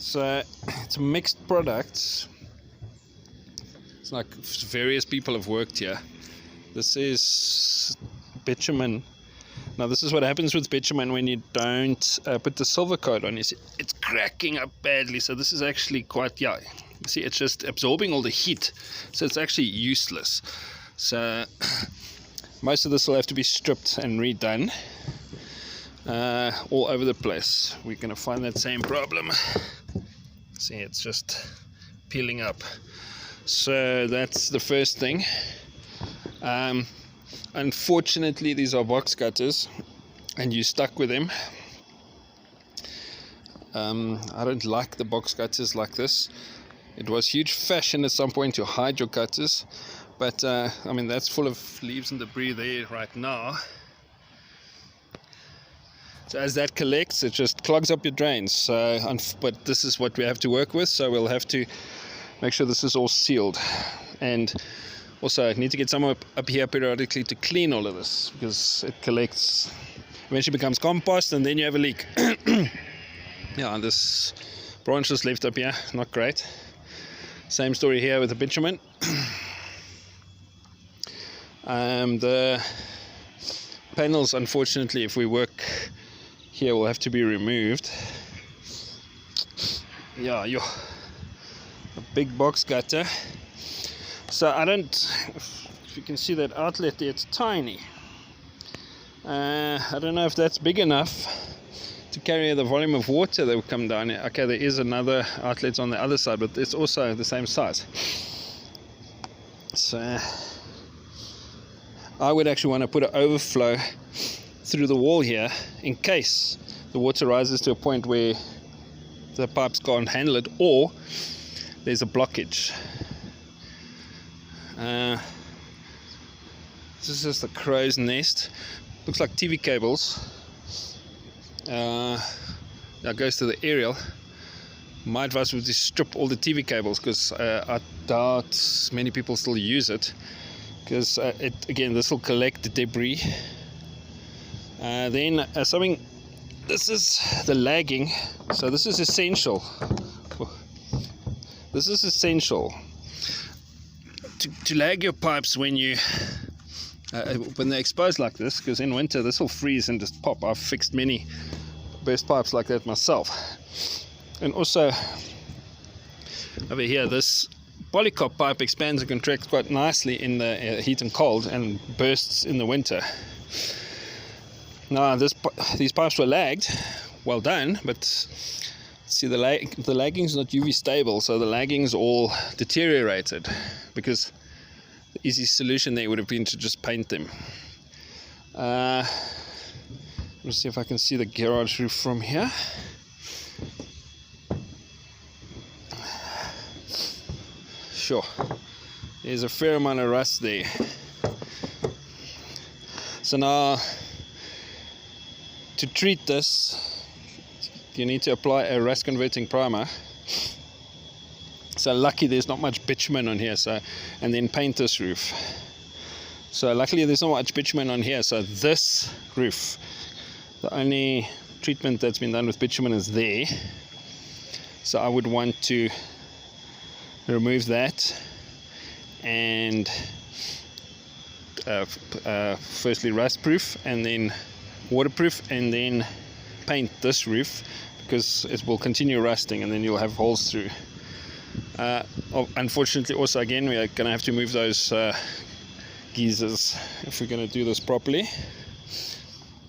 So it's mixed products. It's like various people have worked here. This is bitumen. Now this is what happens with bitumen when you don't put the silver coat on. You see, it's cracking up badly. So this is actually quite, you see, it's just absorbing all the heat. So it's actually useless. So most of this will have to be stripped and redone. All over the place. We're going to find that same problem. See, it's just peeling up. So that's the first thing. Unfortunately, these are box cutters and you're stuck with them. I don't like the box cutters like this. It was huge fashion at some point to hide your cutters, but I mean, that's full of leaves and debris there right now. So as that collects, it just clogs up your drains. So, but this is what we have to work with, so we'll have to make sure this is all sealed. And also I need to get someone up here periodically to clean all of this, because it collects, eventually becomes compost, and then you have a leak. Yeah, and this branch is left up here, not great. Same story here with the bitumen. The panels, unfortunately, if we work here, will have to be removed. Yeah, a big box cutter. So I don't, if you can see that outlet there, it's tiny. I don't know if that's big enough to carry the volume of water that will come down here. Okay, there is another outlet on the other side, but it's also the same size. So I would actually want to put an overflow through the wall here in case the water rises to a point where the pipes can't handle it, or there's a blockage. This is just a crow's nest. Looks like TV cables. That goes to the aerial. My advice would be to strip all the TV cables, because I doubt many people still use it, because again, this will collect the debris. Then something, this is the lagging. So this is essential. This is essential to lag your pipes when they're exposed like this, because in winter this will freeze and just pop. I've fixed many burst pipes like that myself. And also over here, this polycop pipe expands and contracts quite nicely in the heat and cold, and bursts in the winter. Now these pipes were lagged, well done, but see, the lagging is not UV stable, so the lagging's all deteriorated, because the easy solution there would have been to just paint them. Let's see if I can see the garage roof from here. Sure, there's a fair amount of rust there. So now, to treat this, you need to apply a rust converting primer. So lucky there's not much bitumen on here, and then paint this roof. So luckily there's not much bitumen on here, so this roof, the only treatment that's been done with bitumen is there. So I would want to remove that and firstly rust proof, and then waterproof, and then paint this roof, because it will continue rusting and then you'll have holes through. Unfortunately, also again, we are going to have to move those geysers if we're going to do this properly.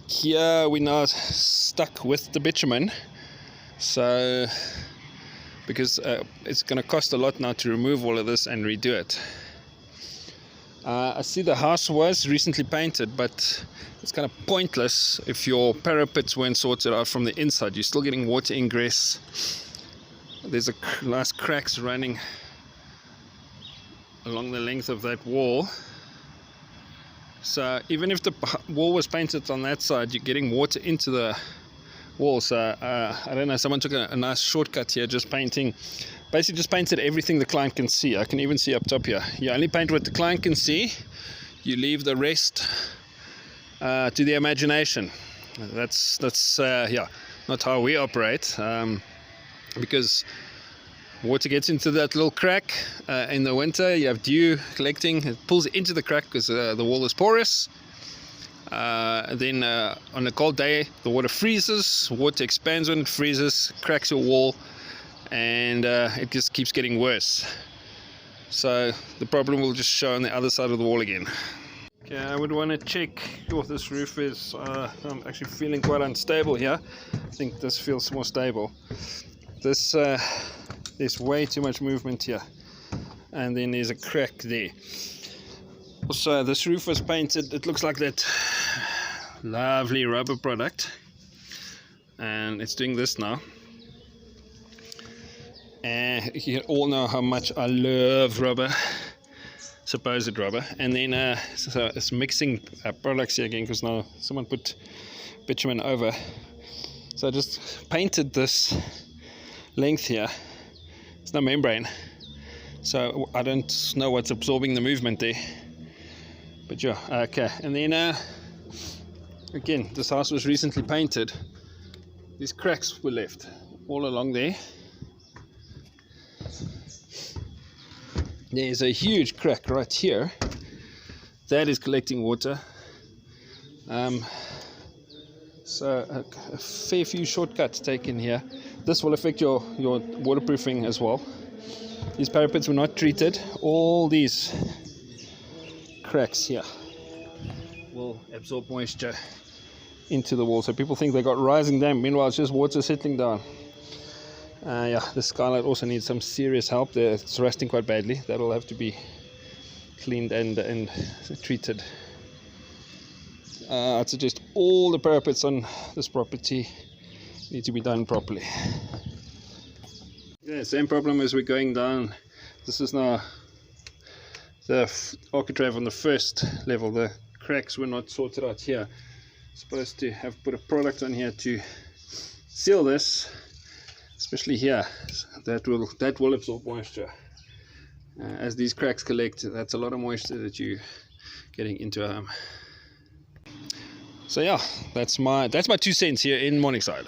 Here we're now stuck with the bitumen, so because it's going to cost a lot now to remove all of this and redo it. I see the house was recently painted, but it's kind of pointless if your parapets weren't sorted out from the inside. You're still getting water ingress. There's a nice cracks running along the length of that wall. So even if the wall was painted on that side, you're getting water into the wall. So I don't know, someone took a nice shortcut here, just painting, basically just painted everything the client can see. I can even see up top here. You only paint what the client can see. You leave the rest to the imagination. That's yeah, not how we operate. because water gets into that little crack. In the winter you have dew collecting, it pulls into the crack because the wall is porous. Then on a cold day the water freezes, water expands when it freezes, cracks your wall, and it just keeps getting worse. So the problem will just show on the other side of the wall again. Okay, I would want to check if this roof is, I'm actually feeling quite unstable here. I think this feels more stable. This there's way too much movement here, and then there's a crack there. Also, this roof was painted, it looks like that lovely rubber product, and it's doing this now. And you all know how much I love rubber, supposed rubber. And then so it's mixing products here again, because now someone put bitumen over. So I just painted this length here. It's no membrane, so I don't know what's absorbing the movement there. But yeah, okay. And then again, this house was recently painted. These cracks were left all along there. There's a huge crack right here that is collecting water. So a fair few shortcuts taken here. This will affect your waterproofing as well. These parapets were not treated. All these cracks here will absorb moisture into the wall. So people think they got rising damp, meanwhile it's just water settling down. Yeah, the skylight also needs some serious help there. It's rusting quite badly. That will have to be cleaned and treated. I'd suggest all the parapets on this property need to be done properly. Yeah, same problem as we're going down. This is now the architrave on the first level. The cracks were not sorted out here. Supposed to have put a product on here to seal this, especially here. That will absorb moisture. As these cracks collect, that's a lot of moisture that you're getting into a home. So yeah, that's my 2 cents here in Morningside.